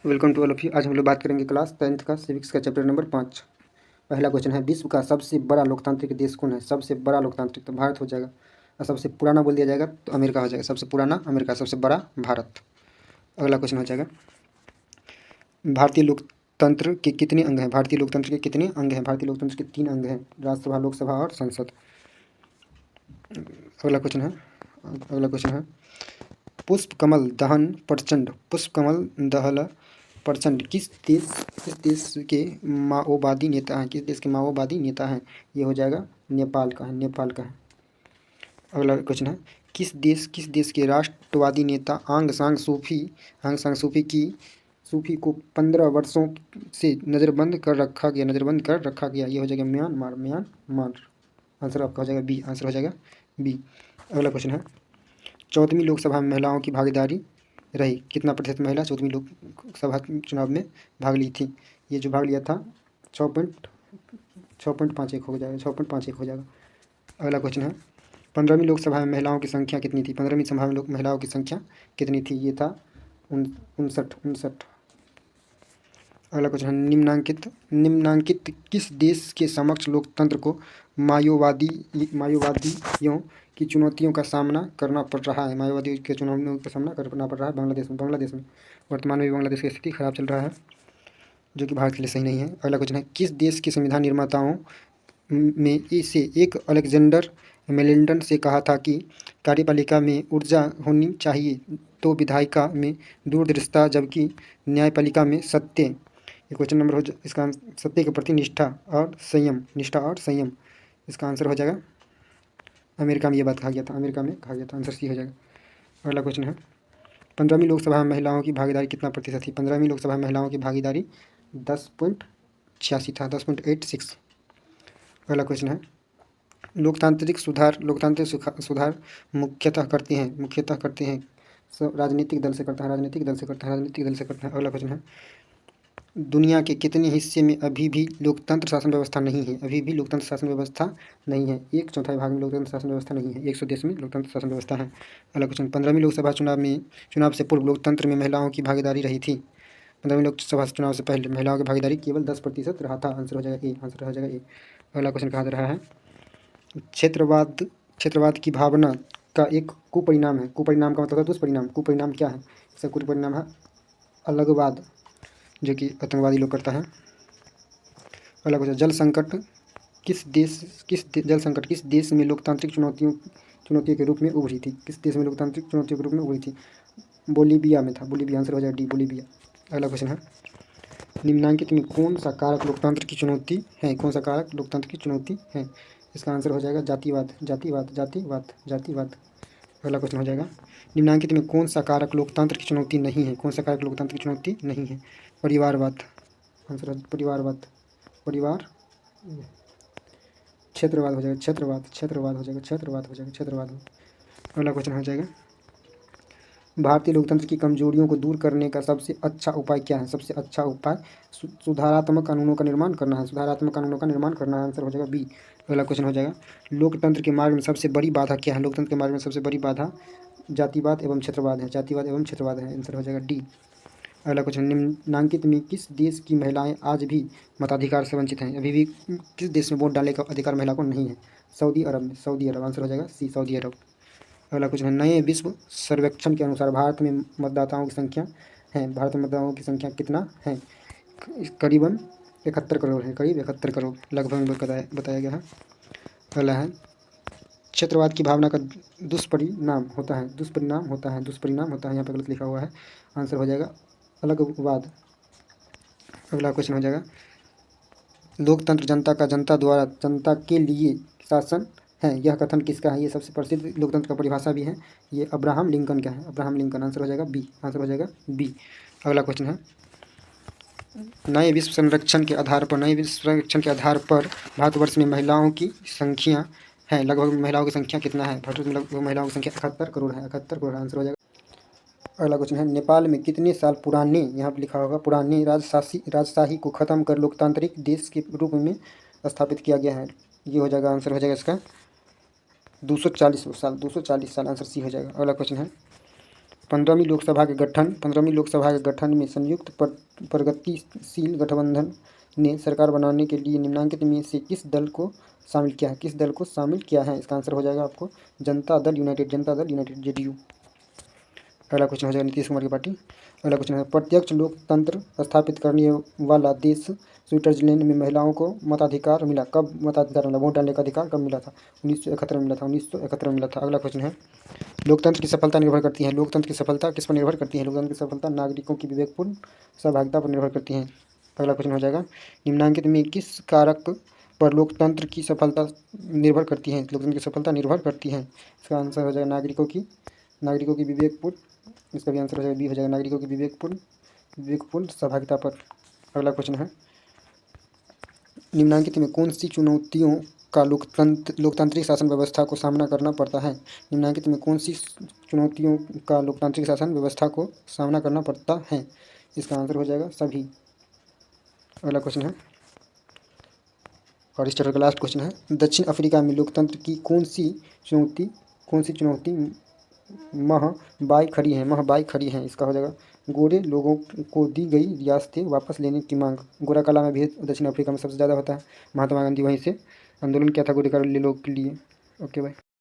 Welcome to all of you. आज हम लोग बात करेंगे क्लास 10th का सिविक्स का चैप्टर नंबर 5। पहला क्वेश्चन है, विश्व का सबसे बड़ा लोकतांत्रिक देश कौन है? सबसे बड़ा लोकतांत्रिक तो भारत हो जाएगा, और सबसे पुराना बोल दिया जाएगा तो अमेरिका हो जाएगा। सबसे पुराना अमेरिका, सबसे बड़ा भारत। अगला क्वेश्चन हो जाएगा, भारतीय लोकतंत्र के कितने अंग हैं? भारतीय लोकतंत्र के कितने अंग हैं? भारतीय लोकतंत्र के 3 अंग हैं, राज्यसभा, लोकसभा और संसद। अगला क्वेश्चन है, पुष्प कमल दहन प्रचंड, पुष्प कमल दहन प्रचंड किस देश के माओवादी नेता हैं? किस देश के माओवादी नेता हैं? ये हो जाएगा नेपाल का है, नेपाल का है। अगला क्वेश्चन है, किस देश के राष्ट्रवादी नेता आंग सान सूफी सूफी को 15 वर्षों से नज़रबंद कर रखा गया? ये हो जाएगा म्यांमार। आंसर आपका हो जाएगा बी, आंसर हो जाएगा बी। अगला क्वेश्चन है, 14वीं लोकसभा में महिलाओं की भागीदारी रही, कितना प्रतिशत महिला 14वीं लोकसभा चुनाव में भाग ली थी? ये जो भाग लिया था 6.51 हो जाएगा, 6.51 हो जाएगा। अगला क्वेश्चन है, 15वीं लोकसभा में महिलाओं की संख्या कितनी थी? 15वीं सभा में महिलाओं की संख्या कितनी थी? ये था 59। अगला क्वेश्चन है, निम्नांकित किस देश के समक्ष लोकतंत्र को माओवादियों की चुनौतियों का सामना करना पड़ रहा है? माओवादियों के चुनौतियों का सामना करना पड़ रहा है बांग्लादेश में। वर्तमान में भी बांग्लादेश की स्थिति खराब चल रहा है, जो कि भारत के लिए सही नहीं है। अगला क्वेश्चन है, किस देश के संविधान निर्माताओं में से एक अलेक्जेंडर मेलिंडन से कहा था कि कार्यपालिका में ऊर्जा होनी चाहिए तो विधायिका में दूरदर्शिता, जबकि न्यायपालिका में सत्य? ये क्वेश्चन नंबर इसका सत्य के प्रति निष्ठा और संयम। इसका आंसर हो जाएगा अमेरिका में ये बात कहा गया था, आंसर सी हो जाएगा। अगला क्वेश्चन है, 15वीं लोकसभा में महिलाओं की भागीदारी कितना प्रतिशत थी? 15वीं लोकसभा में महिलाओं की भागीदारी 10.86 था, 10.86। अगला क्वेश्चन है, लोकतांत्रिक सुधार मुख्यतः करते हैं राजनीतिक दल से करता है। अगला क्वेश्चन है, दुनिया के कितने हिस्से में अभी भी लोकतंत्र शासन व्यवस्था नहीं है? 1/4 भाग में लोकतंत्र शासन व्यवस्था नहीं है, 100 देश में लोकतंत्र शासन व्यवस्था है। अगला क्वेश्चन, 15वीं लोकसभा चुनाव से पूर्व लोकतंत्र में महिलाओं की भागीदारी रही थी? 15वीं लोकसभा चुनाव से पहले महिलाओं की भागीदारी केवल 10% रहा था। आंसर हो जाएगा ए। अगला क्वेश्चन कहा जा रहा है, क्षेत्रवाद की भावना का एक कुपरिणाम है। कुपरिणाम का मतलब दुष्परिणाम, कुपरिणाम क्या है? इसका कुपरिणाम है अलगवाद, जो कि आतंकवादी लोग करता है। अगला क्वेश्चन, जल संकट किस देश में लोकतांत्रिक चुनौतियों के रूप में उभरी थी? बोलीविया में था, बोलीविया। आंसर हो जाएगा डी, बोलीविया। अगला क्वेश्चन है, निम्नांकित में कौन सा कारक लोकतंत्र की चुनौती है? इसका आंसर हो जाएगा जातिवाद। अगला क्वेश्चन हो जाएगा, निम्नांकित में कौन सा कारक लोकतंत्र की चुनौती नहीं है? परिवारवाद। आंसर है परिवारवाद। क्षेत्रवाद हो जाएगा, क्षेत्रवाद। अगला क्वेश्चन हो जाएगा, भारतीय लोकतंत्र की कमजोरियों को दूर करने का सबसे अच्छा उपाय क्या है? सबसे अच्छा उपाय सुधारात्मक कानूनों का निर्माण करना है। आंसर हो जाएगा बी। अगला क्वेश्चन हो जाएगा, लोकतंत्र के मार्ग में सबसे बड़ी बाधा क्या है? लोकतंत्र के मार्ग में सबसे बड़ी बाधा जातिवाद एवं क्षेत्रवाद है। आंसर हो जाएगा डी। अगला क्वेश्चन, निम्नांकित में किस देश की महिलाएं आज भी मताधिकार से वंचित हैं? अभी भी किस देश में वोट डालने का अधिकार महिला को नहीं है? सऊदी अरब। आंसर हो जाएगा सी, सऊदी अरब। अगला क्वेश्चन है, नए विश्व सर्वेक्षण के अनुसार भारत में मतदाताओं की संख्या कितना है? करीबन 71 करोड़ है, लगभग बताया गया है। अगला है, क्षेत्रवाद की भावना का दुष्परिणाम होता है, यहाँ पे गलत लिखा हुआ है। आंसर हो जाएगा अलगवाद। अगला क्वेश्चन हो जाएगा, लोकतंत्र जनता द्वारा जनता के लिए शासन है, यह कथन किसका है? ये सबसे प्रसिद्ध लोकतंत्र का परिभाषा भी है, ये अब्राहम लिंकन का है। आंसर हो जाएगा बी। अगला क्वेश्चन है, नए विश्व संरक्षण के आधार पर भारतवर्ष में महिलाओं की संख्या है, लगभग महिलाओं की संख्या कितना है? भारत में लगभग महिलाओं की संख्या 71 करोड़ है। आंसर हो जाएगा। अगला क्वेश्चन है, नेपाल में कितने साल पुराने, यहाँ पर लिखा होगा, पुराने राजशाही को खत्म कर लोकतांत्रिक देश के रूप में स्थापित किया गया है? ये हो जाएगा, आंसर हो जाएगा इसका 240 साल। आंसर सी हो जाएगा। अगला क्वेश्चन है, 15वीं लोकसभा के गठन में संयुक्त प्रगतिशील गठबंधन ने सरकार बनाने के लिए निम्नलिखित में से किस दल को शामिल किया है? किस दल को शामिल किया है? इसका आंसर हो जाएगा आपको जनता दल यूनाइटेड जेडीयू। अगला क्वेश्चन हो जाएगा नीतीश कुमार की पार्टी। अगला क्वेश्चन है प्रत्यक्ष लोकतंत्र स्थापित करने वाला देश स्विट्जरलैंड में महिलाओं को मताधिकार मिला। कब मताधिकार मिला? वोट डालने का अधिकार कब मिला था? 1971 में मिला था। 1971 में मिला था। अगला क्वेश्चन है लोकतंत्र की सफलता निर्भर करती है। लोकतंत्र की सफलता किस पर निर्भर करती है? लोकतंत्र की सफलता नागरिकों की विवेकपूर्ण सहभागिता पर निर्भर करती है। अगला क्वेश्चन हो जाएगा निम्नलिखित में किस कारक पर लोकतंत्र की सफलता निर्भर करती है? लोकतंत्र की सफलता निर्भर करती है। इसका आंसर हो जाएगा नागरिकों की विवेकपूर्ण। इसका भी आंसर हो जाएगा बी हो जाएगा नागरिकों की विवेकपूर्ण सहभागिता पर। अगला क्वेश्चन है निम्नलिखित में कौन सी चुनौतियों का लोकतांत्रिक शासन व्यवस्था को सामना करना पड़ता है? निम्नलिखित में कौन सी चुनौतियों का लोकतांत्रिक शासन व्यवस्था को सामना करना पड़ता है? इसका आंसर हो जाएगा सभी। अगला क्वेश्चन है और इस चैप्टर का लास्ट क्वेश्चन है दक्षिण अफ्रीका में लोकतंत्र की कौन सी चुनौती महबाई खड़ी है? इसका हो जाएगा गोरे लोगों को दी गई रियासतें वापस लेने की मांग। गोरा काला में भेद दक्षिण अफ्रीका में सबसे ज़्यादा होता है। महात्मा गांधी वहीं से आंदोलन किया था गोरे काले लोगों के लिए। Okay bye.